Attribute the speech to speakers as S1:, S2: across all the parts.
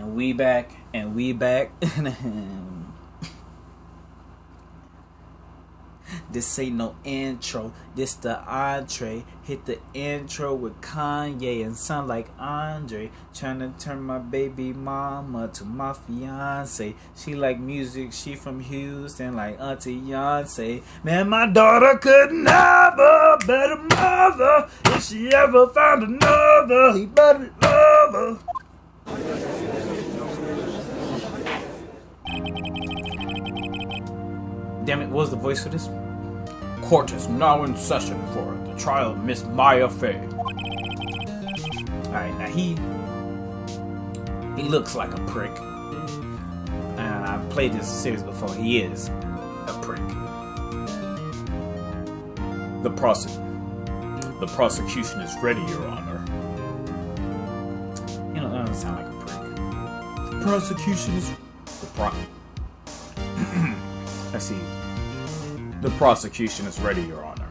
S1: And we back, and we back. This ain't no intro, this the entree. Hit the intro with Kanye and sound like Andre. Tryna turn my baby mama to my fiance. She like music, she from Houston like Auntie Beyonce. Man, my daughter could never better mother. If she ever found another, he better love her. Damn it, what was the voice for this?
S2: Court is now in session for the trial of Miss Maya Fey.
S1: Alright, now he looks like a prick. And I've played this series before. He is a prick.
S2: The prosecution is ready, Your Honor.
S1: You know, that doesn't sound like a prick.
S2: The prosecution is...
S1: Let's see.
S2: The prosecution is ready, Your Honor.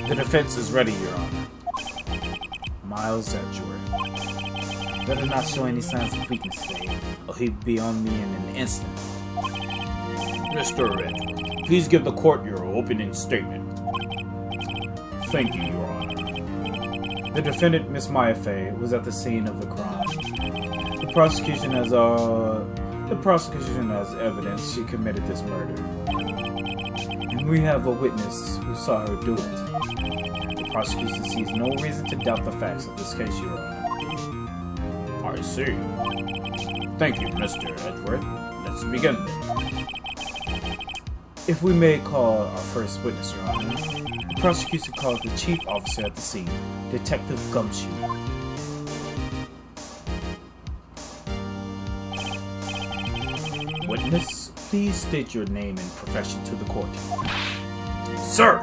S1: The defense is ready, Your Honor. Miles Edgeworth. Better not show any signs of weakness today, or he'd be on me in an instant.
S2: Mr. Edgeworth, please give the court your opening statement. Thank you, Your Honor.
S1: The defendant, Miss Maya Fey, was at the scene of the crime. The prosecution has evidence she committed this murder. And we have a witness who saw her do it. The prosecution sees no reason to doubt the facts of this case, Your Honor.
S2: I see. Thank you, Mr. Edgeworth. Let's begin then.
S1: If we may call our first witness, Your Honor, the prosecution called the chief officer at the scene, Detective Gumshoe. Witness, please state your name and profession to the court.
S2: Sir,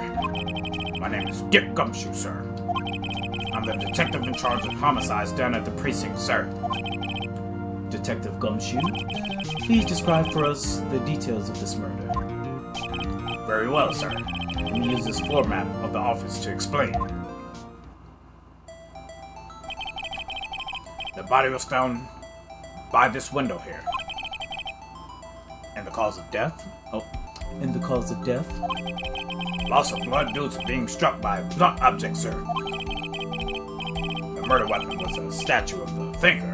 S2: my name is Dick Gumshoe, sir. I'm the detective in charge of homicides down at the precinct, sir.
S1: Detective Gumshoe, please describe for us the details of this murder.
S2: Very well, sir. Let me use this floor map of the office to explain. The body was found by this window here. And the cause of death?
S1: And the cause of death?
S2: Loss of blood due to being struck by a blunt object, sir. The murder weapon was a statue of the thinker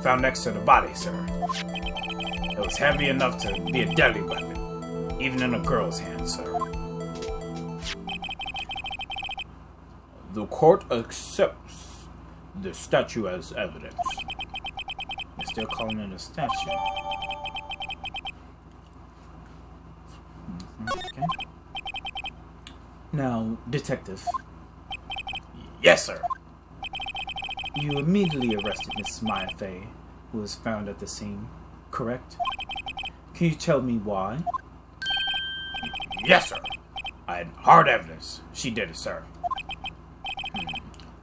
S2: found next to the body, sir. It was heavy enough to be a deadly weapon, even in a girl's hand, sir. The court accepts the statue as evidence.
S1: You're still calling it a statue. Okay. Now, Detective.
S2: Yes, sir.
S1: You immediately arrested Miss Maya Fey, who was found at the scene, correct? Can you tell me why?
S2: Yes, sir. I had hard evidence. She did it, sir.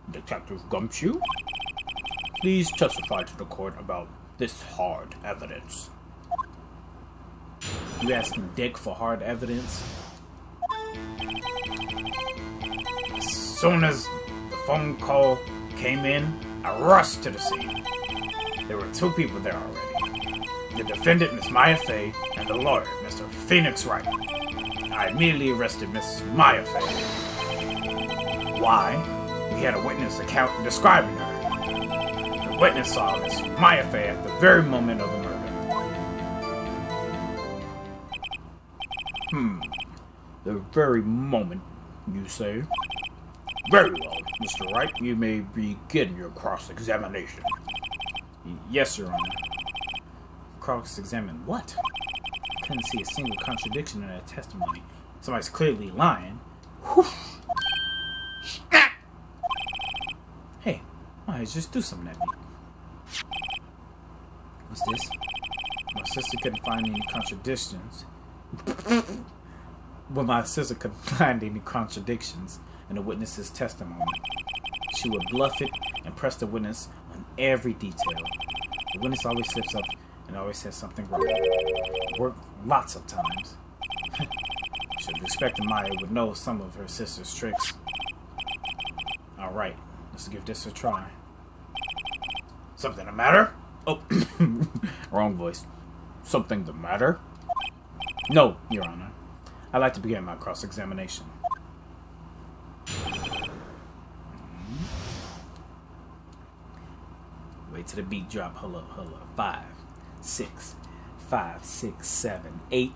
S2: Detective Gumshoe, please testify to the court about this hard evidence.
S1: You asking Dick for hard evidence?
S2: As soon as the phone call came in, I rushed to the scene. There were two people there already. The defendant, Miss Maya Fey, and the lawyer, Mr. Phoenix Wright. I immediately arrested Miss Maya Fey. Why? We had a witness account describing her. The witness saw Miss Maya Fey at the very moment of the murder. The very moment, you say? Very well, Mr. Wright, you may begin your cross-examination.
S1: Yes, Your Honor. Cross-examine what? I couldn't see a single contradiction in that testimony. Somebody's clearly lying. Hey, why don't you just do something at me? What's this? My sister couldn't find any contradictions. When my sister couldn't find any contradictions in the witness's testimony, she would bluff it and press the witness on every detail. The witness always slips up and always says something wrong. It worked lots of times. Should have expected Maya would know some of her sister's tricks. Alright, let's give this a try.
S2: Something the matter?
S1: Oh, wrong voice.
S2: Something the matter?
S1: No, Your Honor. I'd like to begin my cross-examination. Wait till the beat drop. Hold up. 5, 6, 5, 6, 7, 8.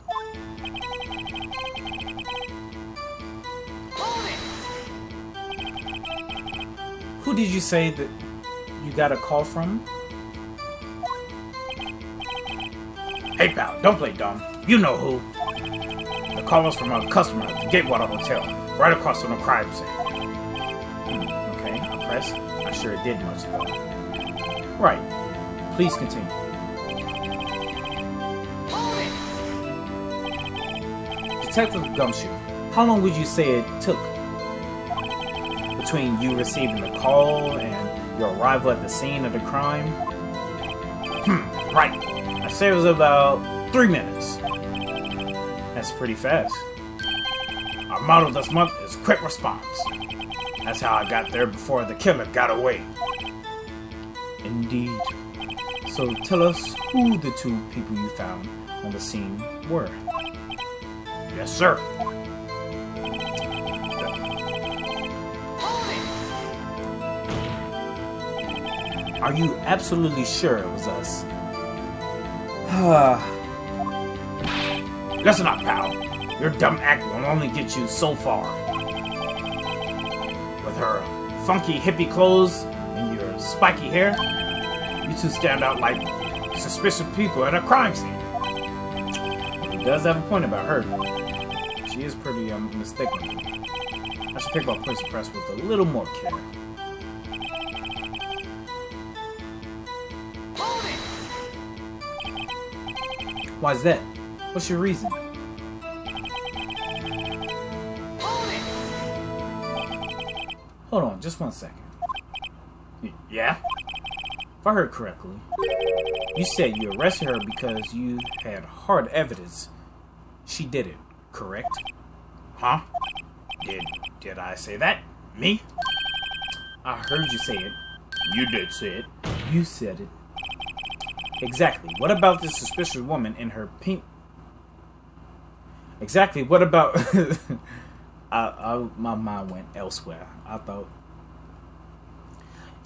S1: Who did you say that you got a call from?
S2: Hey pal, don't play dumb. You know who. The call was from a customer at the Gatewater Hotel, right across from the crime scene.
S1: Okay, I press. I sure it did much though. Right. Please continue. Detective Gumshoe, how long would you say it took between you receiving the call and your arrival at the scene of the crime?
S2: Right. I say it was about 3 minutes.
S1: That's pretty fast.
S2: Our motto this month is quick response. That's how I got there before the killer got away.
S1: Indeed. So tell us who the 2 people you found on the scene were.
S2: Yes, sir.
S1: Are you absolutely sure it was us?
S2: Listen up, pal. Your dumb act will only get you so far. With her funky hippie clothes and your spiky hair, you 2 stand out like suspicious people at a crime scene.
S1: It does have a point about her. She is pretty unmistakable. I should pick up Place Press with a little more care. Why's that? What's your reason? Hold on, just 1 second.
S2: Yeah?
S1: If I heard correctly, you said you arrested her because you had hard evidence she did it, correct?
S2: Huh? Did I say that? Me?
S1: I heard you say it.
S2: You did say it.
S1: You said it. Exactly. What about this suspicious woman in her pink... Exactly. What about... my mind went elsewhere. I thought...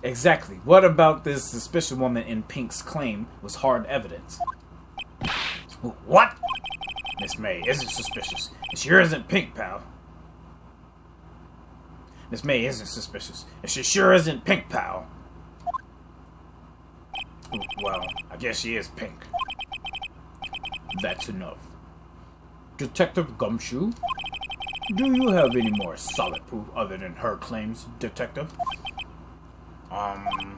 S1: Exactly. What about this suspicious woman in pink's claim was hard evidence?
S2: What? Miss May isn't suspicious. And she sure isn't pink, pal. Miss May isn't suspicious. And she sure isn't pink, pal. Well, I guess she is pink.
S1: That's enough. Detective Gumshoe, do you have any more solid proof other than her claims, Detective? I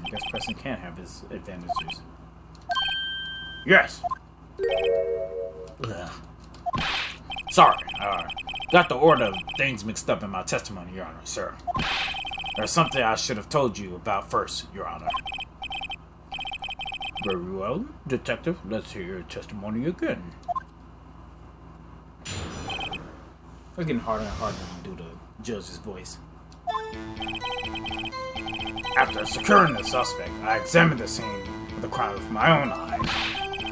S1: guess Preston can't have his advantages.
S2: Yes.
S1: Ugh. Sorry, got the order of things mixed up in my testimony, Your Honor, sir. There's something I should have told you about first, Your Honor. Very well, Detective. Let's hear your testimony again. It's getting harder and harder to do the judge's voice.
S2: After securing the suspect, I examined the scene of the crime with my own eyes.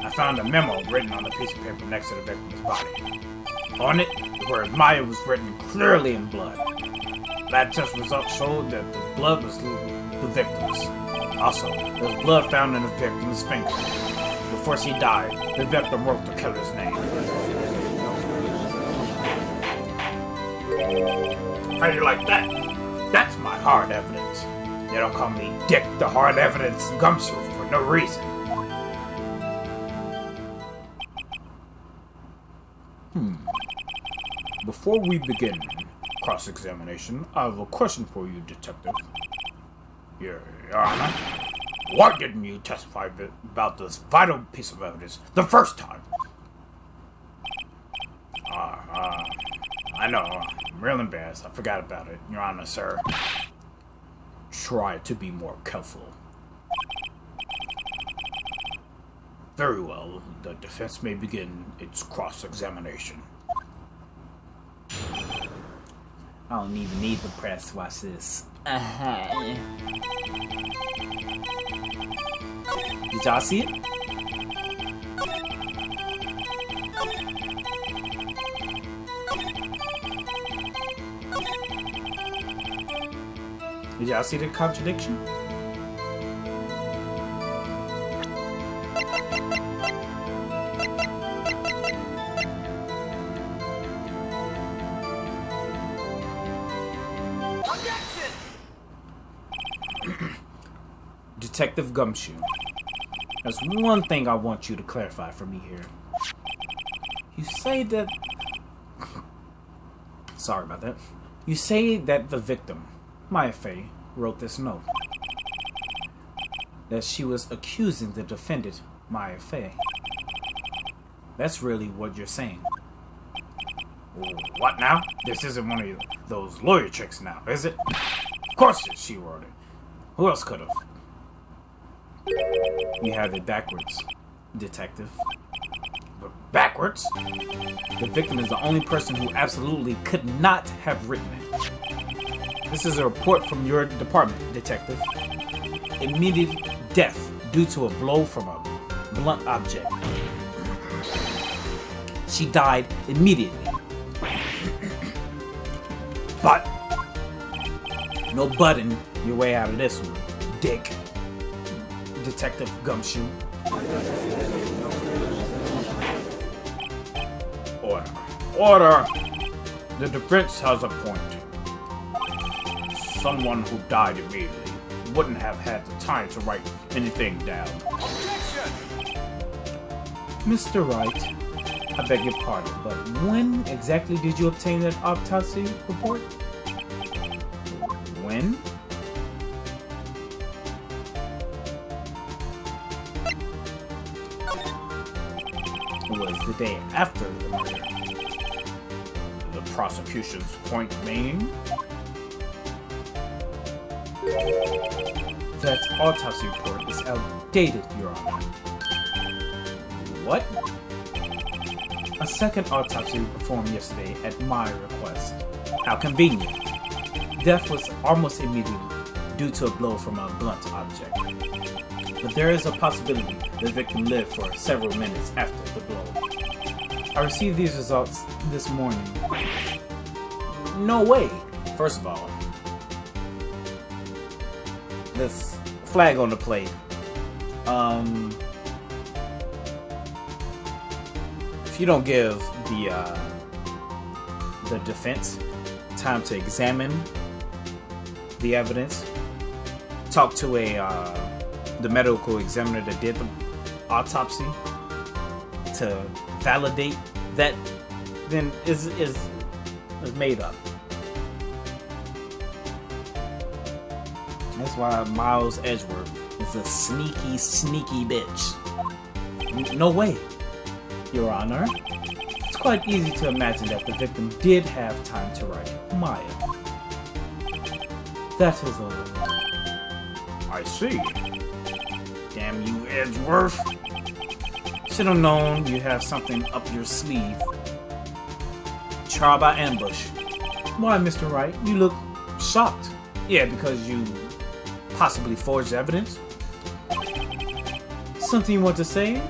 S2: I found a memo written on a piece of paper next to the victim's body. On it, the word Maya was written clearly in blood. Lab test results showed that the blood was the victim's. Also, there was blood found in the victim's finger. Before she died, the victim wrote the killer's name. How do you like that? That's my hard evidence. They don't call me Dick the Hard Evidence Gumshoe for no reason.
S1: Before we begin cross-examination, I have a question for you, Detective.
S2: Your Honor, why didn't you testify about this vital piece of evidence the first time? I know. I'm real embarrassed. I forgot about it, Your Honor, sir.
S1: Try to be more careful.
S2: Very well. The defense may begin its cross-examination.
S1: I don't even need the press to watch this. Did y'all see it? Did y'all see the contradiction? Detective Gumshoe, there's one thing I want you to clarify for me here. You say that... Sorry about that. You say that the victim, Maya Fey, wrote this note. That she was accusing the defendant, Maya Fey. That's really what you're saying.
S2: What now? This isn't one of those lawyer tricks now, is it? Of course she wrote it. Who else could have?
S1: You have it backwards, detective.
S2: But backwards?
S1: The victim is the only person who absolutely could not have written it. This is a report from your department, detective. Immediate death due to a blow from a blunt object. She died immediately.
S2: But
S1: no butting your way out of this one, dick. Detective Gumshoe.
S2: Order. Order! The defense has a point. Someone who died immediately wouldn't have had the time to write anything down.
S3: Objection!
S1: Mr. Wright, I beg your pardon, but when exactly did you obtain that autopsy report? When? It was the day after the murder.
S2: The prosecution's point being?
S1: That autopsy report is outdated, Your Honor.
S2: What?
S1: A second autopsy was performed yesterday at my request. How convenient. Death was almost immediate due to a blow from a blunt object. But there is a possibility the victim lived for several minutes after the blow. I received these results this morning. No way. First of all, this flag on the plate. If you don't give the defense time to examine the evidence, talk to the medical examiner that did the autopsy to validate that, then is made up. That's why Miles Edgeworth is a sneaky bitch. No way, Your Honor. It's quite easy to imagine that the victim did have time to write Maya. That is all.
S2: I see. Damn you, Edgeworth.
S1: Should have known you have something up your sleeve. Trial by ambush. Why, Mr. Wright? You look shocked. Yeah, because you possibly forged evidence? Something you want to say?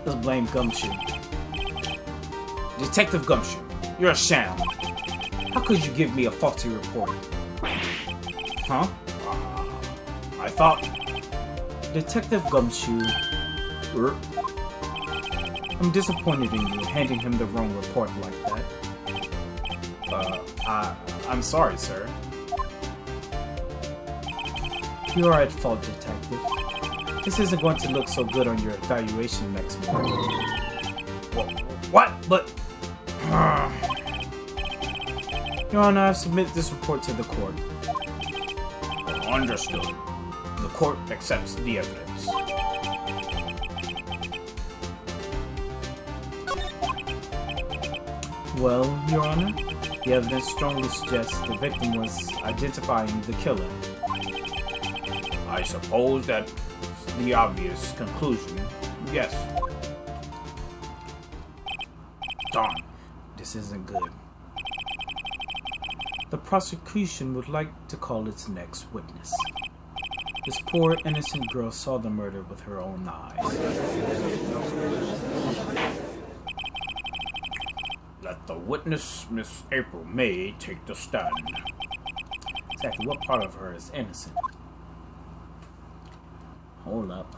S1: Let's blame Gumshoe. Detective Gumshoe, you're a sham. How could you give me a faulty report? Huh?
S2: I thought...
S1: Detective Gumshoe, I'm disappointed in you handing him the wrong report like that.
S2: I'm sorry, sir.
S1: You're at fault, Detective. This isn't going to look so good on your evaluation next month.
S2: What? But...
S1: Your Honor, I've submitted this report to the court.
S2: Understood. The court accepts the evidence.
S1: Well, Your Honor, the evidence strongly suggests the victim was identifying the killer.
S2: I suppose that's the obvious conclusion. Yes. Darn.
S1: This isn't good. The prosecution would like to call its next witness. This poor innocent girl saw the murder with her own eyes.
S2: Let the witness, Miss April May, take the stand.
S1: Exactly what part of her is innocent? Hold up.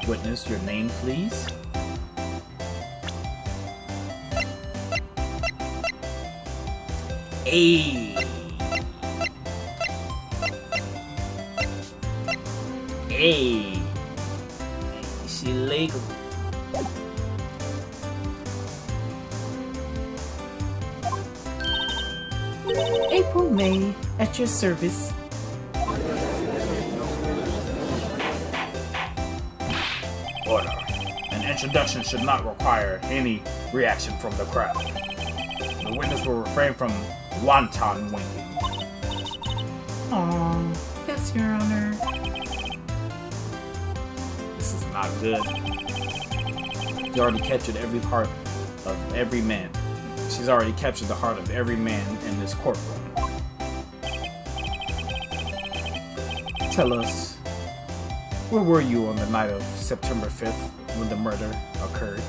S1: Witness, your name, please. Hey. She legal. April May, at your service.
S2: Order. An introduction should not require any reaction from the crowd. The witness will refrain from wanton winking.
S1: Aww, yes, Your Honor.
S2: This is not good.
S1: You already captured every heart of every man. She's already captured the heart of every man in this courtroom. Tell us, where were you on the night of September 5th when the murder occurred?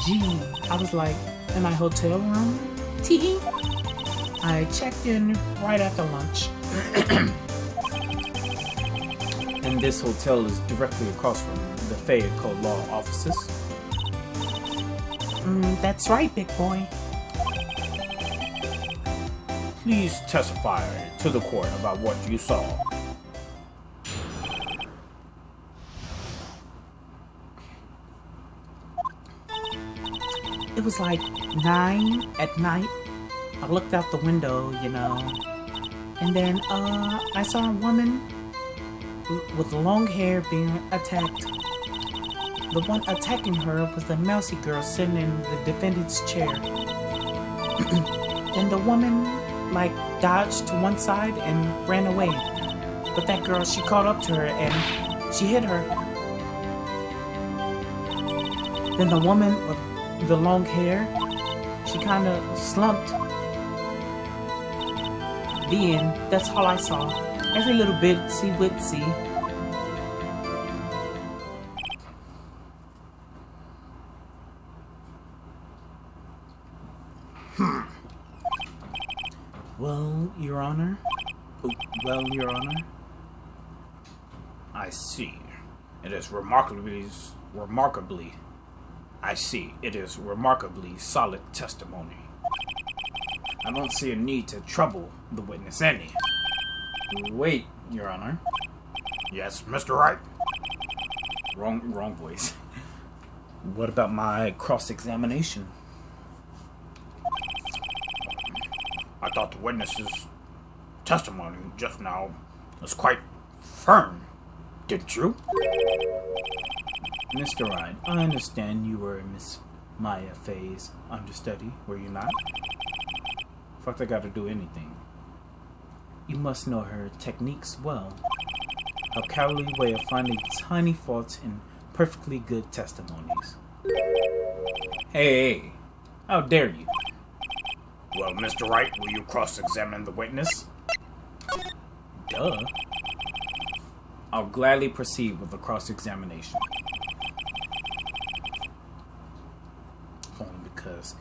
S1: Gee, I was like in my hotel room. Tee. I checked in right after lunch. And this hotel is directly across from the Fayette Code Law offices. That's right, big boy.
S2: Please testify to the court about what you saw.
S1: It was like 9 at night. I looked out the window, you know, and then I saw a woman with long hair being attacked. The one attacking her was the mousy girl sitting in the defendant's chair. Then the woman, like, dodged to one side and ran away. But that girl, she caught up to her and she hit her. Then the woman with the long hair, she kind of slumped. The end. That's all I saw. Every little bit, see witsy. Well, Your Honor.
S2: I see. It is remarkably solid testimony. I don't see a need to trouble the witness any.
S1: Wait, Your Honor.
S2: Yes, Mr. Wright?
S1: Wrong voice. What about my cross-examination?
S2: I thought the witness's testimony just now was quite firm, didn't you?
S1: Mr. Wright, I understand you were Miss Maya Faye's understudy, were you not? Fuck, I gotta do anything. You must know her techniques well. Her cowardly way of finding tiny faults in perfectly good testimonies. Hey, how dare you?
S2: Well, Mr. Wright, will you cross-examine the witness?
S1: Duh. I'll gladly proceed with the cross-examination. Only because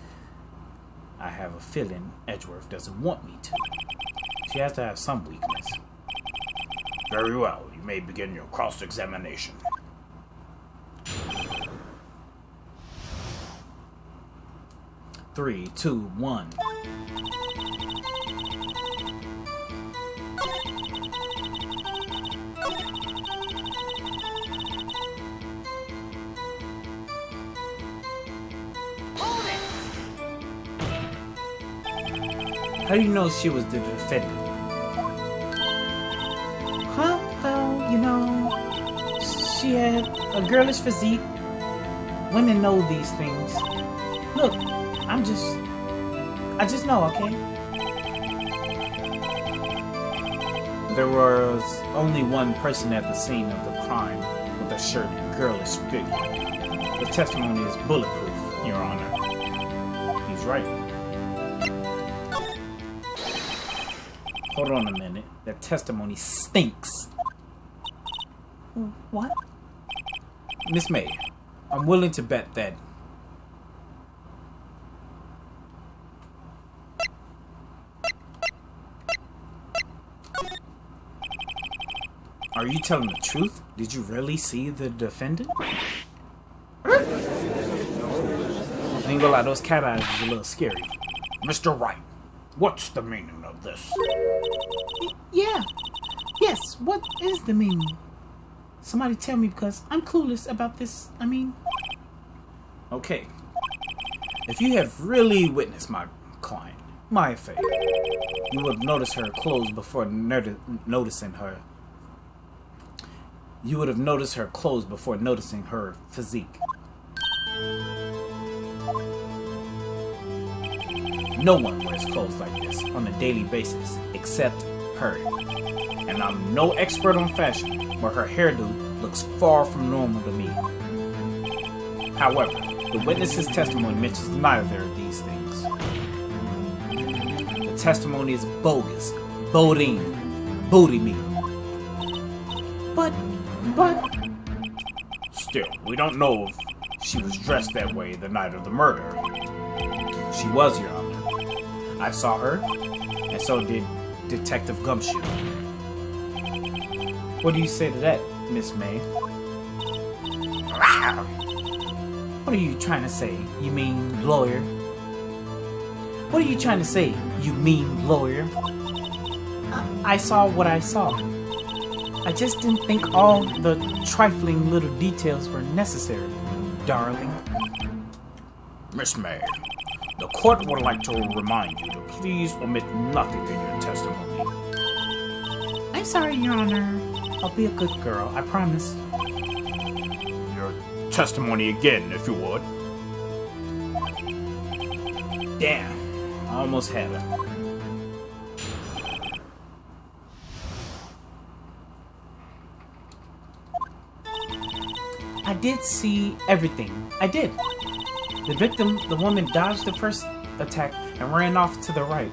S1: I have a feeling Edgeworth doesn't want me to. She has to have some weakness.
S2: Very well, you may begin your cross-examination.
S1: Three, two, one. How do you know she was the defendant? Huh? Well, you know, she had a girlish physique. Women know these things. Look, I just know, okay? There was only one person at the scene of the crime with a shirty, girlish figure. The testimony is bulletproof, Your Honor. He's right. Hold on a minute. That testimony stinks.
S3: What?
S1: Miss May, I'm willing to bet that Are you telling the truth? Did you really see the defendant? I ain't gonna lie, those cat eyes is a little scary.
S2: Mr. Wright, what's the meaning of this?
S3: Yeah. Yes, what is the meaning? Somebody tell me because I'm clueless about this.
S1: Okay. If you have really witnessed my client, Maya Fey, you would have noticed her clothes before noticing her. You would have noticed her clothes before noticing her physique. No one wears clothes like this on a daily basis except her. And I'm no expert on fashion, but her hairdo looks far from normal to me. However, the witness's testimony mentions neither of these things. The testimony is bogus, booty me.
S3: But...
S2: Still, we don't know if she was dressed that way the night of the murder.
S1: She was, Your Honor. I saw her, and so did Detective Gumshoe. What do you say to that, Miss May? What are you trying to say, you mean lawyer? What are you trying to say, you mean lawyer? I saw what I saw. I just didn't think all the trifling little details were necessary, darling.
S2: Miss May, the court would like to remind you to please omit nothing in your testimony.
S3: I'm sorry, Your Honor. I'll be a good girl, I promise.
S2: Your testimony again, if you would.
S1: Damn, I almost had her. I did see everything. I did. The victim, the woman, dodged the first attack and ran off to the right.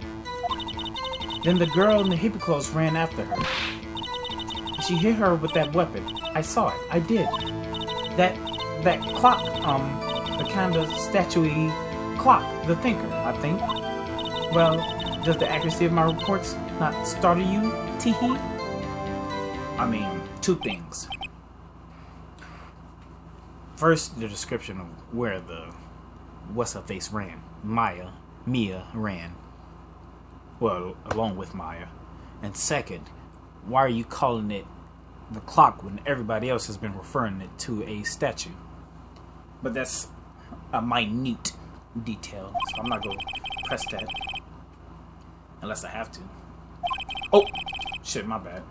S1: Then the girl in the hippie clothes ran after her. She hit her with that weapon. I saw it. I did. That clock, the kind of statuey clock, the thinker, I think. Well, does the accuracy of my reports not startle you, Teehee? I mean, two things. First, the description of where the what's-her-face ran. Mia ran. Well, along with Maya. And second, why are you calling it the clock when everybody else has been referring it to a statue? But that's a minute detail, so I'm not going to press that. Unless I have to. Oh, shit, my bad.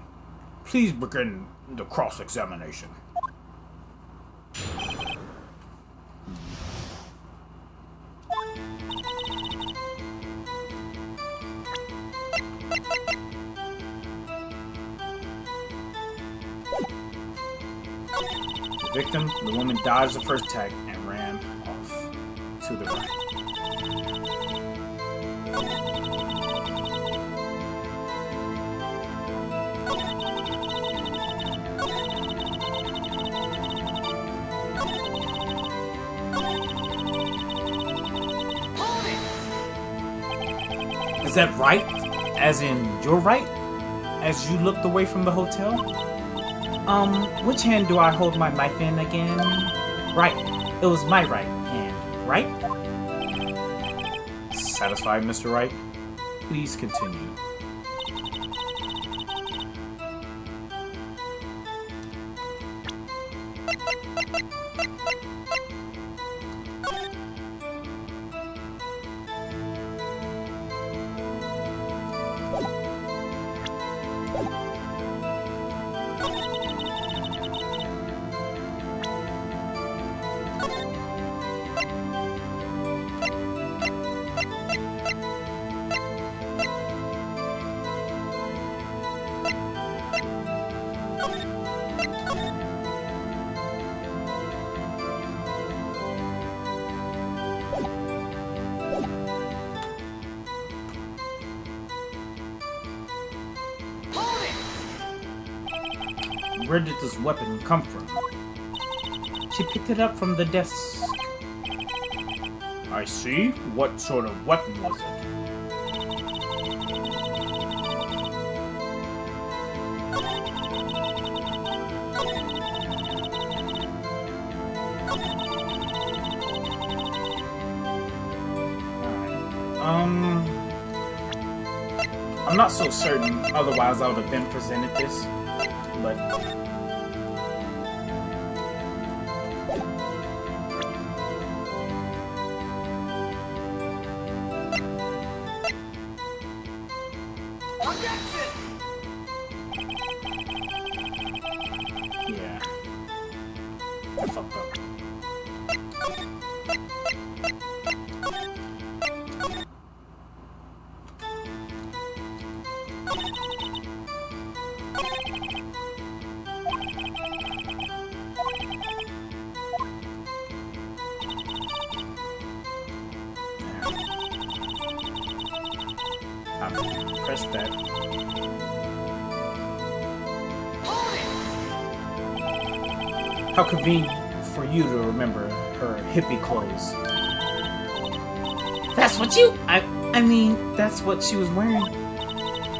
S2: Please begin the cross-examination.
S1: The victim, the woman, dodged the first attack and ran off to the right. Is that right? As in, you're right? As you looked away from the hotel? Which hand do I hold my knife in again? Right. It was my right hand, right? Satisfied, Mr. Wright? Please continue.
S2: Where did this weapon come from?
S3: She picked it up from the desk.
S2: I see. What sort of weapon was it?
S1: I'm not so certain, otherwise I would have been presented this, but... yeah. I fucked up. Press that. How convenient for you to remember her hippie clothes.
S3: That's what you... I mean, that's what she was wearing.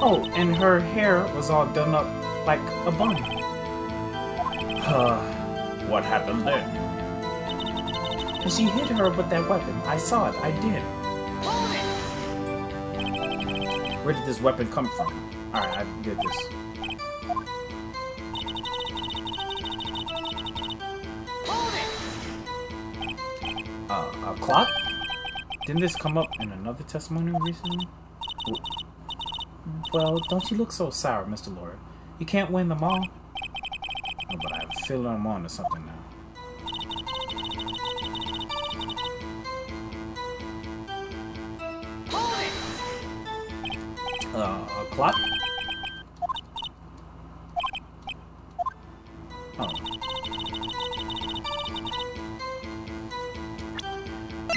S1: Oh, and her hair was all done up like a bun.
S2: What happened then?
S1: And she hit her with that weapon. I saw it. I did. Where did this weapon come from? Alright, I did this. A clock? Didn't this come up in another testimony recently? Well, don't you look so sour, Mr. Lord. You can't win them all. Oh, but I have a feeling I'm on to something now. A clock? Oh.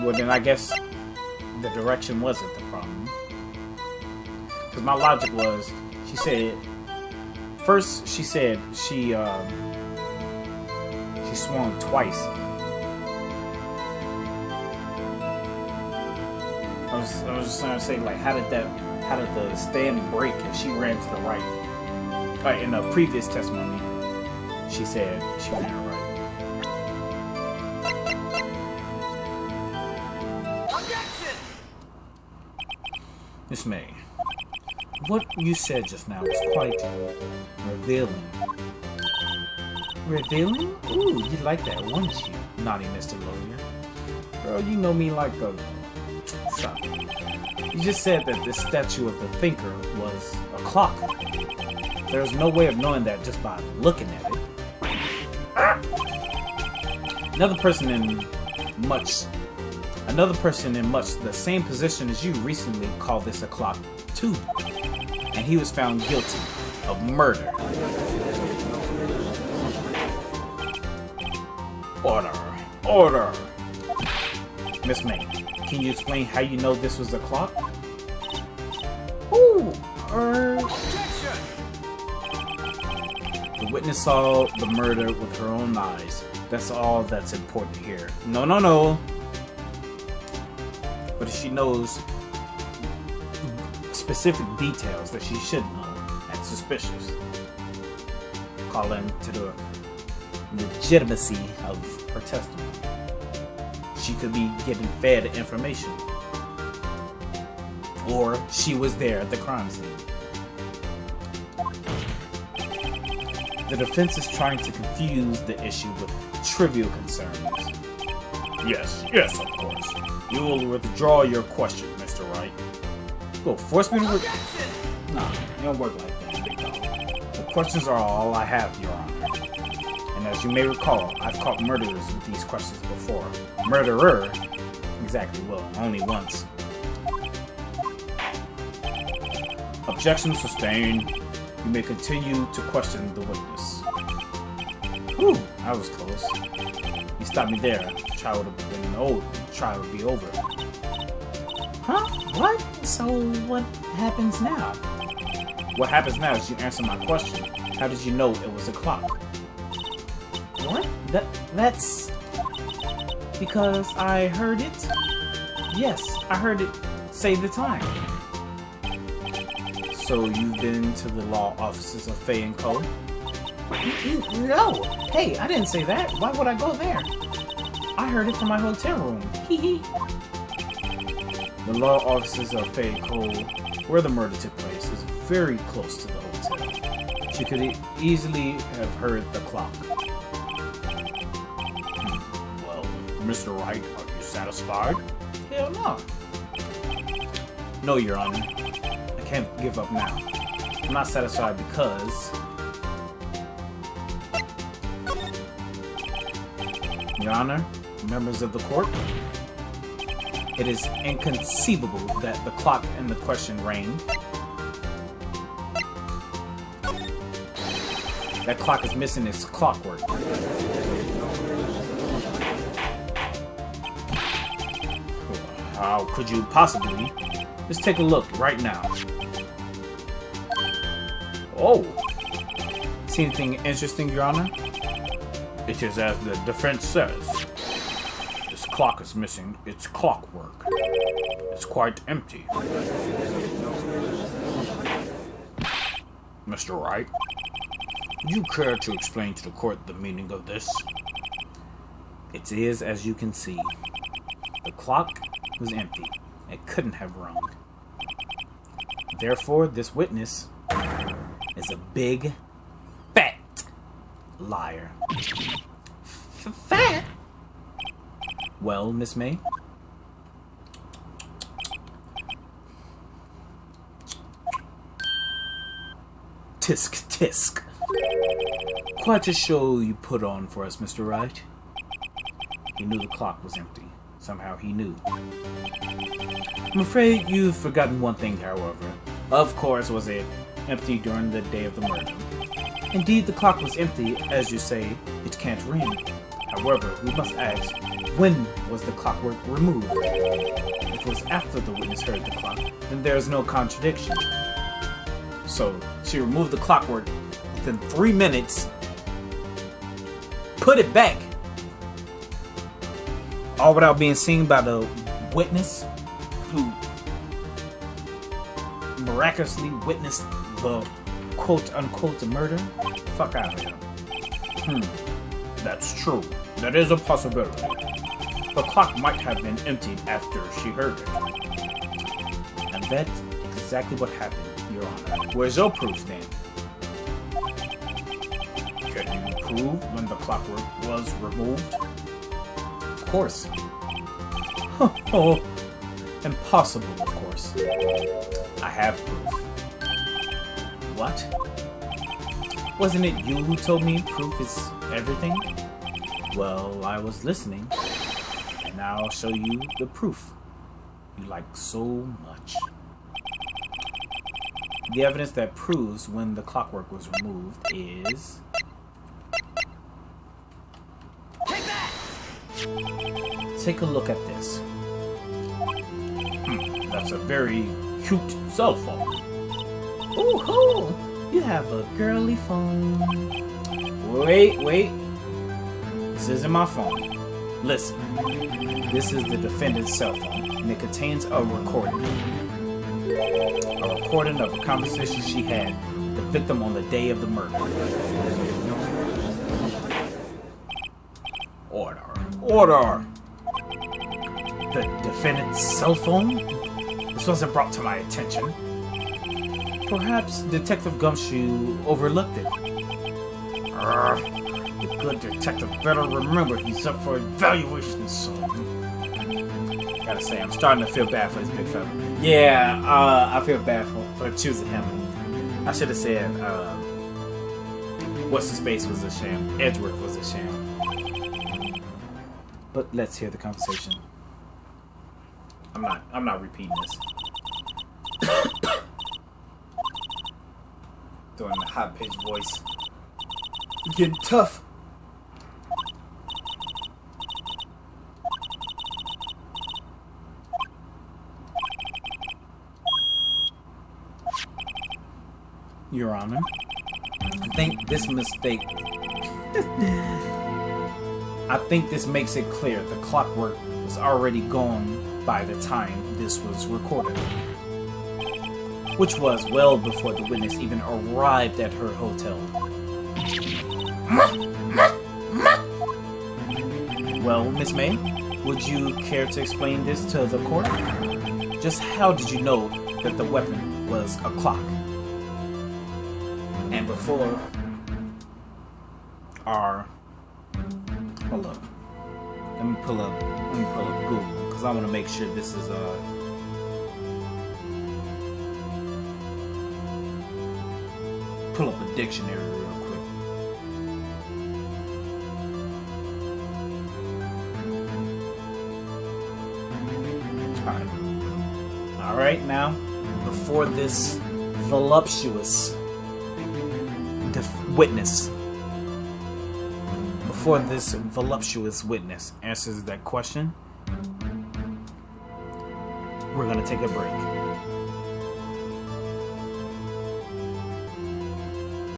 S1: Well, then I guess the direction wasn't the problem. Because my logic was, she said, first she said she swung twice. I was just trying to say, like, how did the stand break if she ran to the right? In a previous testimony, she said she ran to the right. Miss May, what you said just now was quite revealing. Revealing? Ooh, you like that, wouldn't you, naughty Mr. Lawyer? Girl, you know me like a... Stop. You just said that the statue of the thinker was a clock. There's no way of knowing that just by looking at it. Another person in much the same position as you recently called this a clock too, and he was found guilty of murder. Order. Miss May, can you explain how you know this was a clock?
S3: Ooh,
S1: The witness saw the murder with her own eyes. That's all that's important here. No. But if she knows specific details that she should know, that's suspicious. Calling to the legitimacy of her testimony. She could be getting fed information. Or she was there at the crime scene. The defense is trying to confuse the issue with trivial concerns.
S2: Yes, of course. You will withdraw your question, Mr. Wright.
S1: Go force me to work? Nah, it don't work like that, big dog. The questions are all I have, Your Honor. And as you may recall, I've caught murderers with these questions before. Murderer? Exactly, well, only once.
S2: Objection sustained. You may continue to question the witness.
S1: Whew, that was close. You stopped me there. The trial would have been over. The trial would be over.
S3: Huh? What? So what happens now?
S1: What happens now is you answer my question. How did you know it was a clock?
S3: That's because I heard it. Yes, I heard it say the time.
S1: So you've been to the law offices of Faye and Co?
S3: No. Hey, I didn't say that. Why would I go there? I heard it from my hotel room. Hee hee.
S1: The law offices of Faye and Co, where the murder took place, is very close to the hotel. She could easily have heard the clock.
S2: Well, Mr. Wright, are you satisfied?
S1: Hell no. No, Your Honor. I can't give up now. I'm not satisfied because... Your Honor, members of the court, it is inconceivable that the clock in the question rang. That clock is missing its clockwork. How could you possibly? Let's take a look right now. Oh! See anything interesting, Your Honor?
S2: It is as the defense says. This clock is missing its clockwork. It's quite empty. Mr. Wright, would you care to explain to the court the meaning of this?
S1: It is as you can see. The clock was empty. It couldn't have rung. Therefore, this witness is a big, fat liar.
S3: Fat?
S1: Well, Miss May? Tisk, tisk. Quite a show you put on for us, Mr. Wright. He knew the clock was empty. Somehow he knew. I'm afraid you've forgotten one thing, however. Of course, was it empty during the day of the murder. Indeed, the clock was empty. As you say, it can't ring. However, we must ask, when was the clockwork removed? If it was after the witness heard the clock, then there is no contradiction. So, she removed the clockwork within 3 minutes, put it back, all without being seen by the witness who miraculously witnessed the quote-unquote murder. Fuck out of here.
S2: That's true. That is a possibility. The clock might have been emptied after she heard it.
S1: And that's exactly what happened, Your Honor. Where's your proof, then?
S2: Can you prove when the clockwork was removed?
S1: Of course. Oh, impossible, of course. I have proof. What? Wasn't it you who told me proof is everything? Well, I was listening, and now I'll show you the proof you like so much. The evidence that proves when the clockwork was removed is... Take that! Take a look at this.
S2: That's a very cute cell phone.
S3: Ooh-hoo! You have a girly phone.
S1: Wait. This isn't my phone. Listen. This is the defendant's cell phone, and it contains a recording. A recording of a conversation she had with the victim on the day of the murder.
S2: Order!
S1: The defendant's cell phone? This wasn't brought to my attention. Perhaps Detective Gumshoe overlooked it.
S2: The good detective better remember he's up for evaluation soon.
S1: Gotta say, I'm starting to feel bad for this big fella. Yeah, I feel bad for choosing him. I should have said, what's his face was a sham. Edgeworth was a sham. But let's hear the conversation. I'm not repeating this. Doing a high-pitched voice. You're getting tough. Your Honor, I think this mistake I think this makes it clear the clockwork was already gone by the time this was recorded, which was well before the witness even arrived at her hotel. Well, Miss May, would you care to explain this to the court? Just how did you know that the weapon was a clock? And before our... Hold up. Let me pull up Google, because I want to make sure this is pull up a dictionary real quick. Alright, now, before this voluptuous witness answers that question, we're gonna take a break.